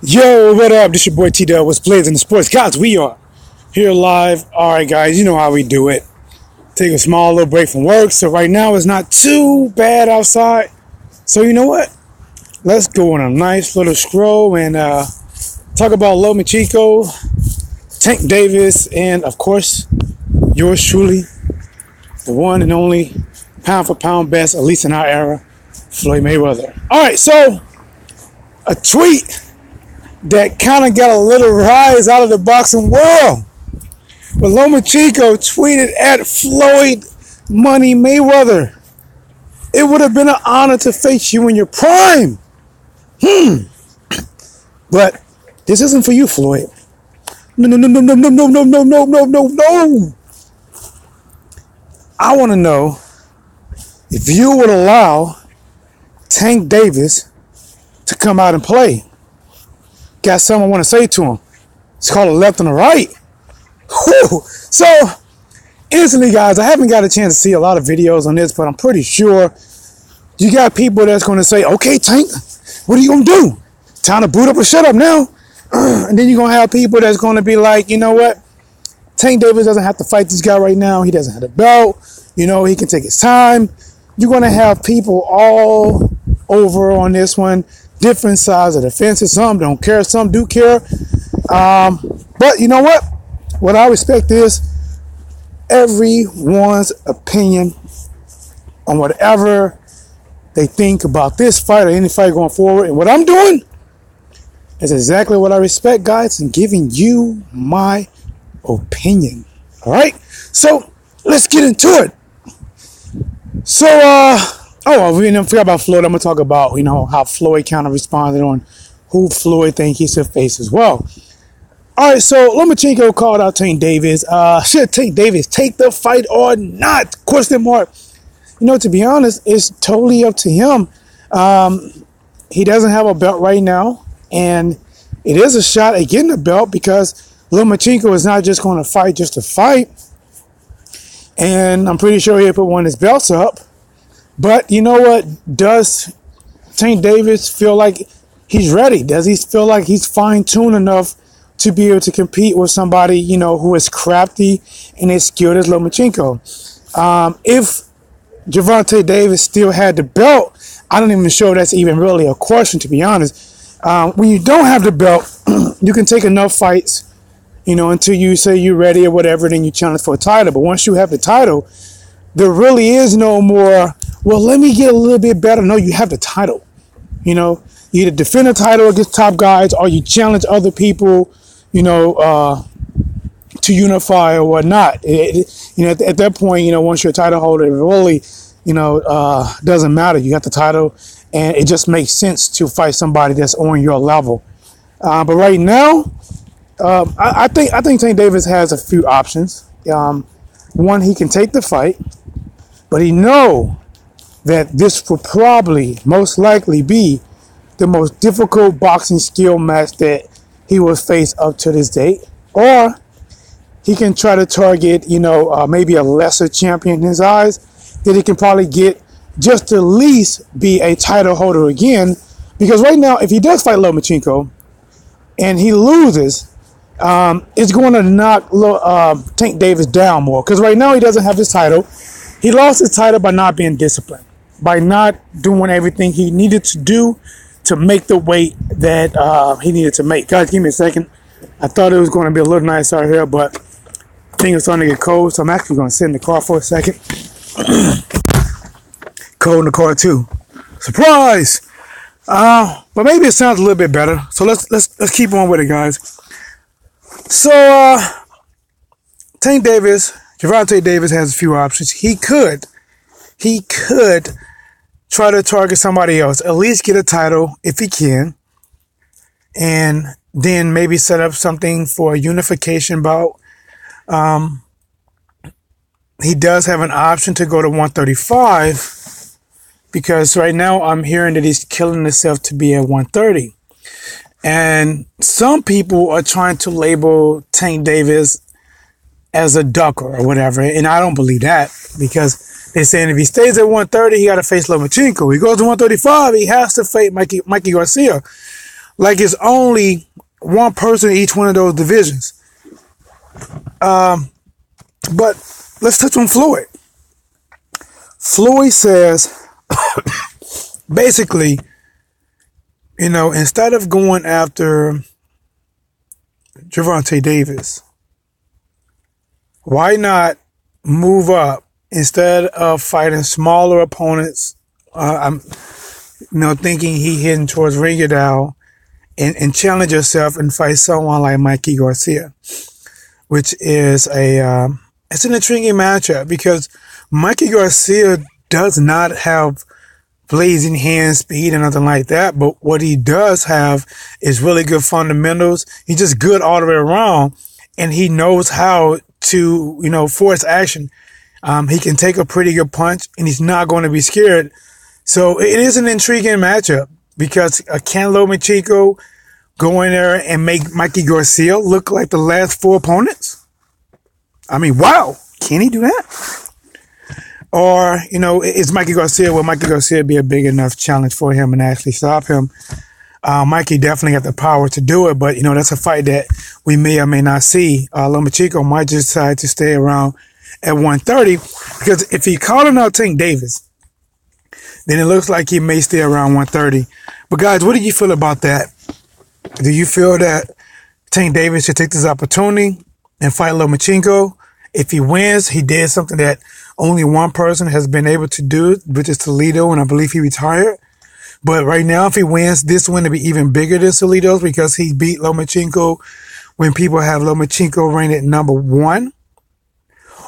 Yo, what up? This your boy T-Dub. What's blazing the sports gods? We are here live. All right, guys, you know how we do it. Take a small little break from work. So right now it's not too bad outside. So you know what? Let's go on a nice little scroll and talk about Lomachenko, Tank Davis, and of course, yours truly, the one and only pound for pound best, at least in our era, Floyd Mayweather. All right, so a tweet that kind of got a little rise out of the boxing world. But Lomachenko tweeted at Floyd Money Mayweather, "It would have been an honor to face you in your prime. But this isn't for you, Floyd. No. I want to know if you would allow Tank Davis to come out and play. Got something I want to say to him. It's called a left and a right." Whew. So, instantly, guys, I haven't got a chance to see a lot of videos on this, but I'm pretty sure you got people that's going to say, "Okay, Tank, what are you going to do? Time to boot up or shut up now." And then you're going to have people that's going to be like, "You know what? Tank Davis doesn't have to fight this guy right now. He doesn't have the belt. You know, he can take his time." You're going to have people all over on this one. Different sides of the fences. Some don't care. Some do care. But you know what? What I respect is everyone's opinion on whatever they think about this fight or any fight going forward. And what I'm doing is exactly what I respect, guys, and giving you my opinion. All right? So let's get into it. So, we didn't forget about Floyd. I'm going to talk about, how Floyd kind of responded on who Floyd think he should face as well. All right, so Lomachenko called out Tank Davis. Should Tank Davis take the fight or not? Question mark. To be honest, it's totally up to him. He doesn't have a belt right now, and it is a shot at getting a belt because Lomachenko is not just going to fight just to fight. And I'm pretty sure he'll put one of his belts up. But you know what? Does Tank Davis feel like he's ready? Does he feel like he's fine-tuned enough to be able to compete with somebody, who is crafty and as skilled as Lomachenko? If Gervonta Davis still had the belt, I don't even sure that's even really a question, to be honest. When you don't have the belt, you can take enough fights, until you say you're ready or whatever, then you challenge for a title. But once you have the title, there really is no more, well, let me get a little bit better. No, you have the title. You either defend the title against top guys or you challenge other people, to unify or whatnot. At that point, once you're a title holder, it really, doesn't matter. You got the title, and it just makes sense to fight somebody that's on your level. But right now, I think Tank Davis has a few options. One, he can take the fight, but he know that this will probably most likely be the most difficult boxing skill match that he will face up to this date. Or he can try to target, maybe a lesser champion in his eyes that he can probably get just to at least be a title holder again. Because right now, if he does fight Lomachenko and he loses, it's going to knock Tank Davis down more. Because right now he doesn't have his title. He lost his title by not being disciplined, by not doing everything he needed to do to make the weight that he needed to make. Guys, give me a second. I thought it was going to be a little nice out here, but things are starting to get cold, so I'm actually going to sit in the car for a second. Cold in the car too. Surprise! But maybe it sounds a little bit better. So let's keep on with it, guys. So Tank Davis, Gervonta Davis has a few options. He could try to target somebody else, at least get a title if he can, and then maybe set up something for a unification bout. He does have an option to go to 135 because right now I'm hearing that he's killing himself to be at 130. And some people are trying to label Tank Davis as a ducker or whatever. And I don't believe that, because they're saying if he stays at 130, he got to face Lomachenko. He goes to 135, he has to face Mikey Garcia. like it's only one person in each one of those divisions. But let's touch on Floyd. Floyd says, basically, instead of going after Gervonta Davis, why not move up instead of fighting smaller opponents? I'm thinking he heading towards Ringadal and challenge yourself and fight someone like Mikey Garcia, which is it's an intriguing matchup because Mikey Garcia does not have blazing hand speed and nothing like that, but what he does have is really good fundamentals. He's just good all the way around, and he knows how to, force action. He can take a pretty good punch, and he's not going to be scared. So it is an intriguing matchup because can Lomachenko go in there and make Mikey Garcia look like the last four opponents? I mean, wow, can he do that? Or, is Mikey Garcia, will Mikey Garcia be a big enough challenge for him and actually stop him? Mikey definitely got the power to do it, but, that's a fight that we may or may not see. Lomachenko might just decide to stay around at 130 because if he calling out Tank Davis, then it looks like he may stay around 130. But guys, what do you feel about that? Do you feel that Tank Davis should take this opportunity and fight Lomachenko? If he wins, he did something that only one person has been able to do, which is Toledo, and I believe he retired. But right now, if he wins, this one will be even bigger than Toledo's because he beat Lomachenko when people have Lomachenko ranked at number 1.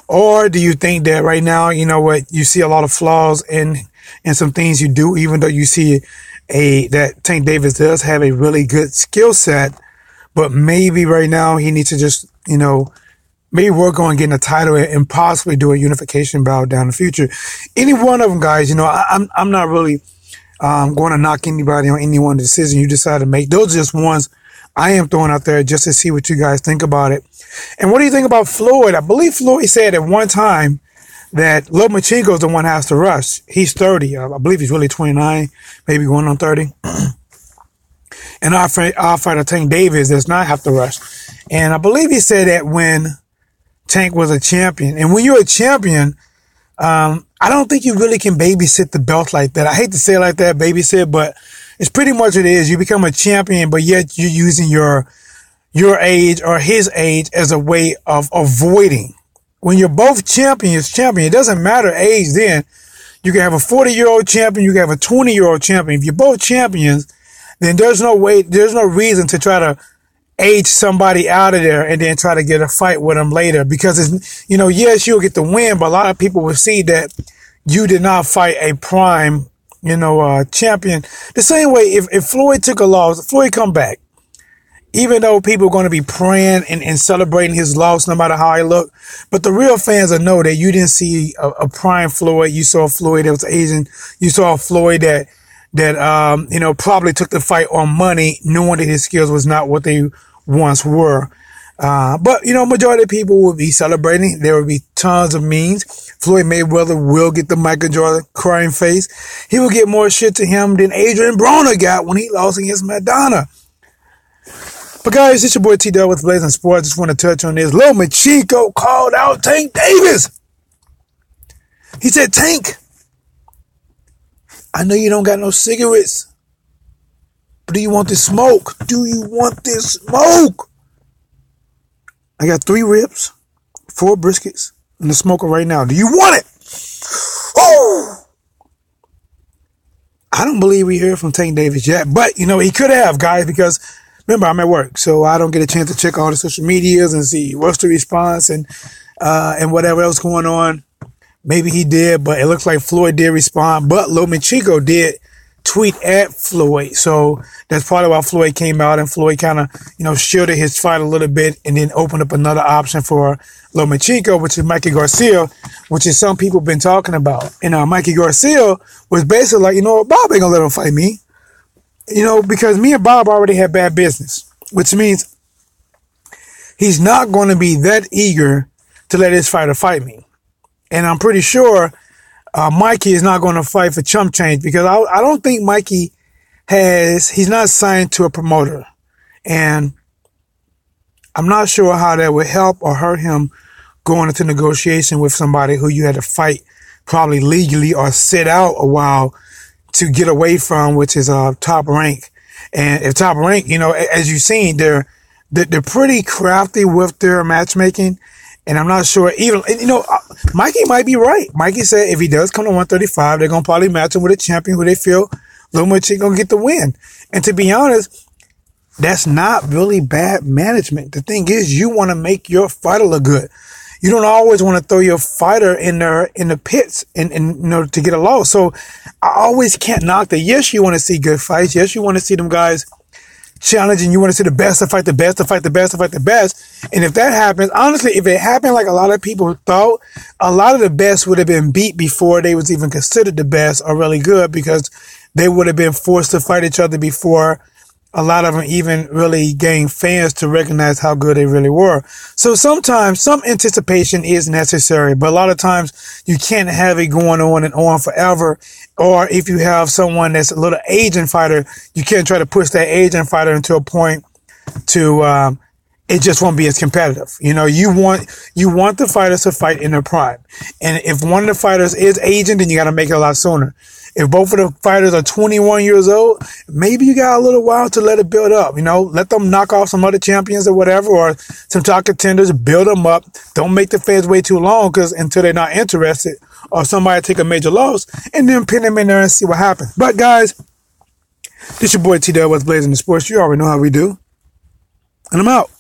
Or do you think that right now, you see a lot of flaws in some things you do, even though you see that Tank Davis does have a really good skill set, but maybe right now he needs to just, maybe work on getting a title and possibly do a unification bout down the future. Any one of them, guys, I'm not really going to knock anybody on any one decision you decide to make. Those are just ones I am throwing out there just to see what you guys think about it. And what do you think about Floyd? I believe Floyd said at one time that Lomachenko is the one who has to rush. He's 30. I believe he's really 29, maybe going on 30. And our fighter Tank Davis does not have to rush. And I believe he said that when Tank was a champion. And when you're a champion, I don't think you really can babysit the belt like that. I hate to say it like that, babysit, but it's pretty much what it is. You become a champion, but yet you're using your age or his age as a way of avoiding. When you're both champions, it doesn't matter age then. You can have a 40-year-old champion, you can have a 20-year-old champion. If you're both champions, then there's no reason to try to age somebody out of there and then try to get a fight with them later because it's, yes, you'll get the win, but a lot of people will see that you did not fight a prime, champion. The same way if Floyd took a loss, Floyd come back, even though people are going to be praying and celebrating his loss no matter how he look, but the real fans will know that you didn't see a prime Floyd. You saw a Floyd that was Asian. You saw a Floyd that probably took the fight on money, knowing that his skills was not what they once were. But majority of people will be celebrating. There will be tons of memes. Floyd Mayweather will get the Michael Jordan crying face. He will get more shit to him than Adrian Broner got when he lost against Madonna. But guys, it's your boy T-Dub with Blazing Sports. Just want to touch on this. Lomachenko called out Tank Davis. He said, Tank, I know you don't got no cigarettes, but do you want this smoke? Do you want this smoke? I got 3 ribs, 4 briskets, and the smoker right now. Do you want it? Oh! I don't believe we heard from Tank Davis yet, but, he could have, guys, because, remember, I'm at work, so I don't get a chance to check all the social medias and see what's the response and whatever else going on. Maybe he did, but it looks like Floyd did respond. But Lomachenko did tweet at Floyd. So that's probably why Floyd came out and Floyd kind of, shielded his fight a little bit and then opened up another option for Lomachenko, which is Mikey Garcia, which is some people been talking about. And Mikey Garcia was basically like, Bob ain't gonna let him fight me. Because me and Bob already had bad business, which means he's not going to be that eager to let his fighter fight me. And I'm pretty sure Mikey is not going to fight for chump change because I don't think Mikey he's not signed to a promoter. And I'm not sure how that would help or hurt him going into negotiation with somebody who you had to fight probably legally or sit out a while to get away from, which is Top Rank. And if Top Rank, you know, as you've seen, they're pretty crafty with their matchmaking. And I'm not sure even, you know, Mikey might be right. Mikey said if he does come to 135, they're going to probably match him with a champion who they feel Lomachenko going to get the win. And to be honest, that's not really bad management. The thing is, you want to make your fighter look good. You don't always want to throw your fighter in the pits and you know, to get a loss. So I always can't knock that. Yes, you want to see good fights. Yes, you want to see them guys challenging. You want to see the best to fight the best, to fight the best, to fight the best. And if that happens, honestly, if it happened like a lot of people thought, a lot of the best would have been beat before they was even considered the best or really good, because they would have been forced to fight each other before a lot of them even really gained fans to recognize how good they really were. So sometimes some anticipation is necessary, but a lot of times you can't have it going on and on forever. Or if you have someone that's a little Asian fighter, you can't try to push that Asian fighter into a point to, it just won't be as competitive. You know, you want the fighters to fight in their prime. And if one of the fighters is Asian, then you got to make it a lot sooner. If both of the fighters are 21 years old, maybe you got a little while to let it build up. You know, let them knock off some other champions or whatever, or some top contenders, build them up. Don't make the fans wait too long until they're not interested, or somebody take a major loss, and then pin them in there and see what happens. But guys, this your boy T-Dub, what's blazing the sports. You already know how we do. And I'm out.